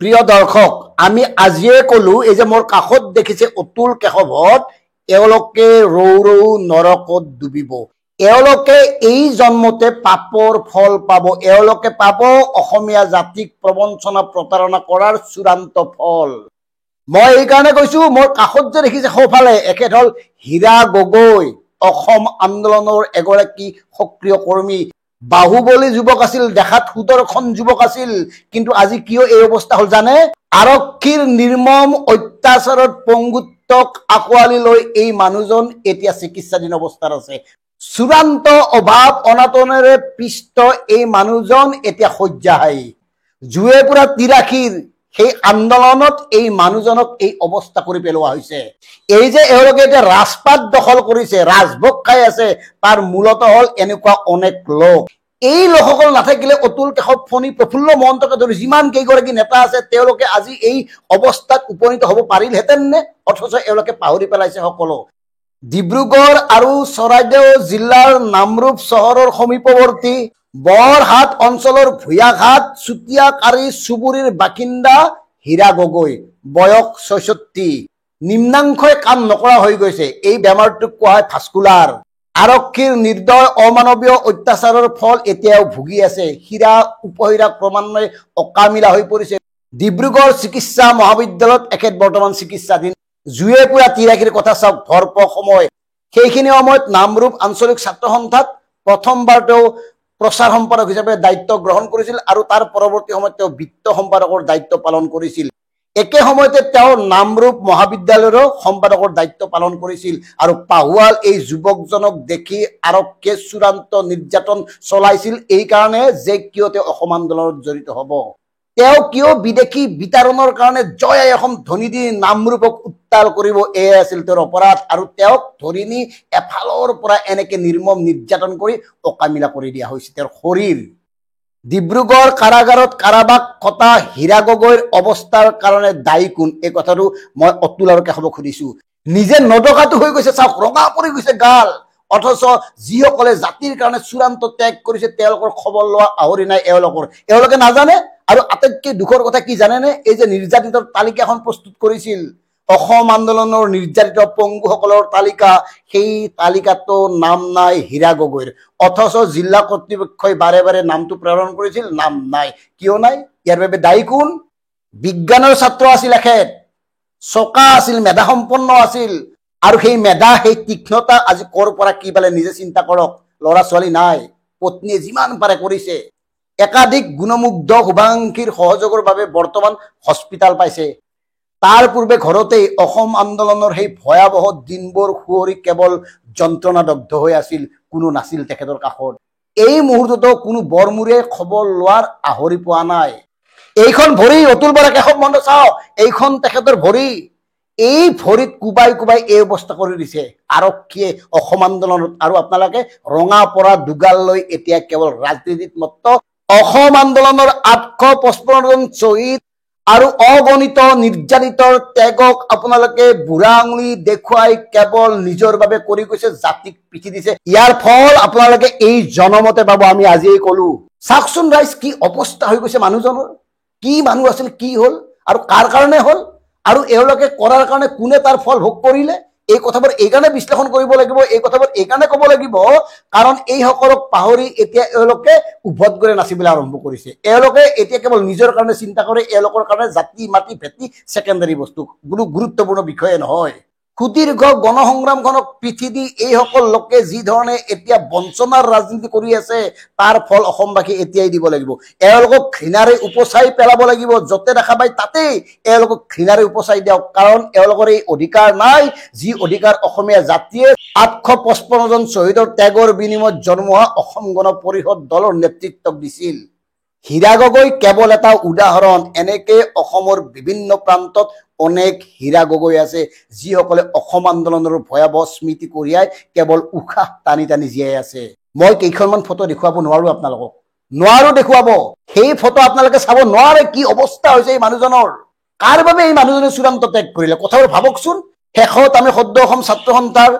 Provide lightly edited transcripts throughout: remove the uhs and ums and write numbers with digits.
প্ৰিয় দৰ্শক, আমি আজিয়ে কলো এই যে মোৰ কাষত দেখিছে অতুল কেশৱত, এওঁলোকে ৰৌ ৰৌ নৰকত ডুবিব। এওঁলোকে এই জন্মতে পাপৰ ফল পাব। এওঁলোকে পাব অসমীয়া জাতিক প্ৰবঞ্চনা প্ৰতাৰণা কৰাৰ চূড়ান্ত ফল। মই এইকাৰণে কৈছো, মোৰ কাষত যে দেখিছে সোঁফালে, এখেত হল হীৰা গগৈ, অসম আন্দোলনৰ এগৰাকী সক্ৰিয় কৰ্মী। বাহুবলী যুৱক আছিল, দেখাত সুদৰ্শন যুৱক আছিল, কিন্তু আজি কিয় এই অৱস্থা হল জানে? আৰক্ষীৰ নিৰ্মম অত্যাচাৰত পংগুত্বক আঁকোৱালি লৈ এই মানুহজন এতিয়া চিকিৎসাধীন অৱস্থাত আছে। চূড়ান্ত অভাৱ অনাটনেৰে পিষ্ট এই মানুহজন এতিয়া শয্যাশায়ী। জুয়েপুৰা ৮৩ সেই আন্দোলনত এই মানুহজনক এই অৱস্থা কৰি পেলোৱা হৈছে। এই যে এওঁলোকে এতিয়া ৰাজপাট দখল কৰিছে, ৰাজভোগ খাই আছে, তাৰ মূলত হল এনেকুৱা অনেক লোক। এই লোকসকল নাথাকিলে অতুল কেশৱ, ফণী প্ৰফুল্ল মহন্তকে ধৰি যিমান কেইগৰাকী নেতা আছে, তেওঁলোকে আজি এই অৱস্থাত উপনীত হব পাৰিলহেঁতেন নে? অথচ এওঁলোকে পাহৰি পেলাইছে সকলো। ডিব্ৰুগড় আৰু চৰাইদেউ জিলাৰ নামৰূপ চহৰৰ সমীপৱৰ্তী বৰহাট অঞ্চলৰ ভূঞাঘাট চুতীয়াকাৰী চুবুৰীৰ বাসিন্দা হীৰা গগৈ, বয়স ৬৬। নিম্নাংশই কাম নকৰা হৈ গৈছে। এই বেমাৰটোক কোৱা হয় ভাস্কুলাৰ। আৰক্ষীৰ নিৰ্দয় অমানৱীয় অত্যাচাৰৰ ফল এতিয়াও ভুগি আছে। হীৰা উপহীৰা ক্ৰমান্বয়ে অকামিলা হৈ পৰিছে। ডিব্ৰুগড় চিকিৎসা মহাবিদ্যালয়ত এখেত বৰ্তমান চিকিৎসাধীন। জুয়েপুৰা ৮৩ কথা চাওক, ভৰপক সময়। সেইখিনি সময়ত নামৰূপ আঞ্চলিক ছাত্ৰ সন্থাত প্ৰথমবাৰ তেওঁ প্ৰচাৰ সম্পাদক হিচাপে দায়িত্ব গ্ৰহণ কৰিছিল আৰু তাৰ পৰৱৰ্তী সময়ত তেওঁ বিত্ত সম্পাদকৰ দায়িত্ব পালন কৰিছিল। একে সময়তে তেওঁ নামৰূপ মহাবিদ্যালয়ৰো সম্পাদকৰ দায়িত্ব পালন কৰিছিল। আৰু পাহুৱাল এই যুৱকজনক দেখি আৰক্ষীয়ে চূড়ান্ত নিৰ্যাতন চলাইছিল, এই কাৰণে যে কিয় তেওঁ অসম আন্দোলনত জড়িত হব। তেওঁ কিয় বিদেশী বিতৰণৰ কাৰণে জয় আই অসম ধ্বনি দি নামৰূপক উত্তাল কৰিব, এয়াই আছিল তেওঁৰ অপৰাধ। আৰু তেওঁক ধৰি নি এফালৰ পৰা এনেকে নিৰ্মম নিৰ্যাতন কৰি অকামিলা কৰি দিয়া হৈছে তেওঁৰ শৰীৰ। ডিব্ৰুগড় কাৰাগাৰত কাৰাবাস কটা হীৰা গগৈৰ অৱস্থাৰ কাৰণে দায়ী কোন? এই কথাটো মই অতুল আৰু কেশৱক সুধিছো। নিজে নদকাটো হৈ গৈছে, চাওক, ৰঙা পৰি গৈছে গাল। অথচ যিসকলে জাতিৰ কাৰণে চূড়ান্ত ত্যাগ কৰিছে, তেওঁলোকৰ খবৰ লোৱা আহৰি নাই এওঁলোকে নাজানে। আৰু আটাইতকৈ দুখৰ কথা কি জানেনে? এই যে নিৰ্যাতিতৰ তালিকাখন প্ৰস্তুত কৰিছিল, অসম আন্দোলনৰ নিৰ্যাতিত পংগুসকলৰ তালিকা, সেই তালিকাতো নাম নাই হীৰা গগৈৰ। অথচ জিলা কৰ্তৃপক্ষই বাৰে বাৰে নামটো প্ৰেৰণ কৰিছিল, নাম নাই। কিয় নাই? ইয়াৰ বাবে দায়ী কোন? বিজ্ঞানৰ ছাত্ৰ আছিল এখেত, চকা আছিল, মেধা সম্পন্ন আছিল। আৰু সেই মেধা, সেই তীক্ষ্ণতা আজি কৰ পৰা কি পালে নিজে চিন্তা কৰক। ল'ৰা ছোৱালী নাই, পত্নীয়ে যিমান পাৰে কৰিছে। একাধিক গুণমুগ্ধ শুভাংশীৰ সহযোগৰ বাবে বৰ্তমান হস্পিতাল পাইছে। তাৰ পূৰ্বে ঘৰতেই অসম আন্দোলনৰ সেই ভয়াৱহ দিনবোৰ সুঁৱৰি কেৱল যন্ত্ৰণাদগ্ধ হৈ আছিল, কোনো নাছিল তেখেতৰ কাষত। এই মুহূৰ্ততো কোনো বৰমূৰে খবৰ লোৱাৰ আহৰি পোৱা নাই। এইখন ভৰি, অতুল বৰা কেশৱ মহন্ত চাওক, এইখন তেখেতৰ ভৰি। এই ভৰিত কোবাই কোবাই এই অৱস্থা কৰি দিছে আৰক্ষীয়ে অসম আন্দোলনত। আৰু আপোনালোকে ৰঙা পৰা দুগাল লৈ এতিয়া কেৱল ৰাজনীতিত মত্ত। অসম আন্দোলনৰ ৮৫৫ জন শ্বহীদ আৰু অগণিত নিৰ্যাতিতৰ ত্যাগক আপোনালোকে বুঢ়া আঙুলি দেখুৱাই কেৱল নিজৰ বাবে কৰি গৈছে, জাতিক পিঠি দিছে। ইয়াৰ ফল আপোনালোকে এই জনমতে পাব, আমি আজিয়ে কলো। চাওকচোন ৰাইজ, কি অৱস্থা হৈ গৈছে মানুহজনৰ। কি মানুহ আছিল, কি হল আৰু কাৰ কাৰণে হল, আৰু এওঁলোকে কৰাৰ কাৰণে কোনে তাৰ ফল ভোগ কৰিলে। এই কথাবোৰ এইকাৰণে বিশ্লেষণ কৰিব লাগিব, এই কথাবোৰ এইকাৰণে ক'ব লাগিব, কাৰণ এইসকলক পাহৰি এতিয়া এওঁলোকে উভতগৰে নাচিবলৈ আৰম্ভ কৰিছে। এওঁলোকে এতিয়া কেৱল নিজৰ কাৰণে চিন্তা কৰে। এওঁলোকৰ কাৰণে জাতি মাটি ভেটি ছেকেণ্ডাৰী বস্তু, কোনো গুৰুত্বপূৰ্ণ বিষয়ে নহয়। সুদীৰ্ঘ গণসংগ্ৰামখনক পিঠি দি এইসকল লোকে যি ধৰণে এতিয়া বঞ্চনাৰ ৰাজনীতি কৰি আছে, তাৰ ফল অসমবাসী এতিয়াই দিব লাগিব। এওঁলোকক ঘৃণাৰে উপচাই পেলাব লাগিব। য'তে দেখা পায় তাতেই এওঁলোকক ঘৃণাৰে উপচাই দিয়ক, কাৰণ এওঁলোকৰ এই অধিকাৰ নাই, যি অধিকাৰ অসমীয়া জাতিয়ে ৮৫৫ জন শ্বহীদৰ ত্যাগৰ বিনিময়ত জন্ম হোৱা অসম গণ পৰিষদ দলৰ নেতৃত্বক দিছিল। হীৰা গগৈ কেৱল এটা উদাহৰণ। এনেকে অসমৰ বিভিন্ন প্ৰান্তত অনেক হীৰা গগৈ আছে, যিসকলে অসম আন্দোলনৰ ভয়াৱহ স্মৃতি কঢ়িয়াই কেৱল উশাহ টানি টানি জীয়াই আছে। মই কেইখনমান ফটো দেখুৱাব নোৱাৰো আপোনালোকক, নোৱাৰো দেখুৱাব। সেই ফটো আপোনালোকে চাব নোৱাৰে। কি অৱস্থা হৈছে এই মানুহজনৰ। কাৰ বাবে এই মানুহজনে চূড়ান্ত ত্যাগ কৰিলে, কথাবোৰ ভাবকচোন। শেষত আমি সদ্য অসম ছাত্ৰ সন্থাৰ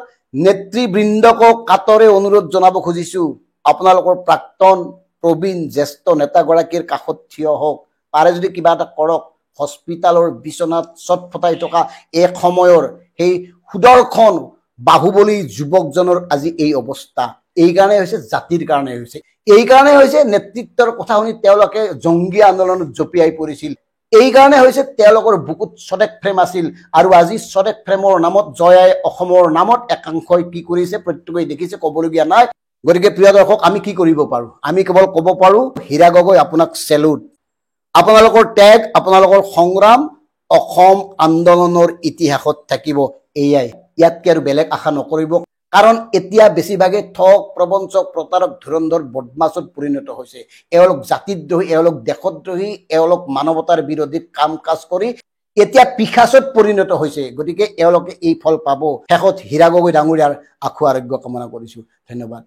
নেতৃবৃন্দকক কাতৰে অনুৰোধ জনাব খুজিছো, আপোনালোকৰ প্ৰাক্তন প্ৰবীণ জ্যেষ্ঠ নেতাগৰাকীৰ কাষত থিয় হওক, পাৰে যদি কিবা এটা কৰক। হস্পিটালৰ বিচনাত ছটফটাই থকা এক সময়ৰ সেই সুদৰ্শন বাহুবলী যুৱকজনৰ আজি এই অৱস্থা। এই কাৰণে হৈছে জাতিৰ কাৰণে হৈছে, এই কাৰণে হৈছে নেতৃত্বৰ কথা শুনি তেওঁলোকে জংগী আন্দোলনত জঁপিয়াই পৰিছিল, এই কাৰণে হৈছে তেওঁলোকৰ বুকুত স্বদেশ ফ্ৰেম আছিল। আৰু আজি স্বদেশ ফ্ৰেমৰ নামত জয়াই অসমৰ নামত একাংশই কি কৰিছে প্ৰত্যেকেই দেখিছে, ক'বলগীয়া নাই। গতিকে প্ৰিয় দৰ্শক, আমি কি কৰিব পাৰো? আমি কেৱল ক'ব পাৰো, হীৰা গগৈ আপোনাক চেলুট। আপোনালোকৰ ত্যাগ, আপোনালোকৰ সংগ্ৰাম অসম আন্দোলনৰ ইতিহাসত থাকিব। এয়াই, ইয়াতকে আৰু বেলেগ আশা নকৰিব। কাৰণ এতিয়া বেছিভাগে ঠগ প্ৰবঞ্চক প্ৰতাৰক ধুৰন্ধৰ বদমাছত পৰিণত হৈছে। এওঁলোক জাতিদ্ৰোহী, এওঁলোক দেশদ্ৰোহী, এওঁলোক মানৱতাৰ বিৰোধী কাম কাজ কৰি এতিয়া পিশাচত পৰিণত হৈছে। গতিকে এওঁলোকে এই ফল পাব। শেষত হীৰা গগৈ ডাঙৰীয়াৰ আশু আৰোগ্য কামনা কৰিছো। ধন্যবাদ।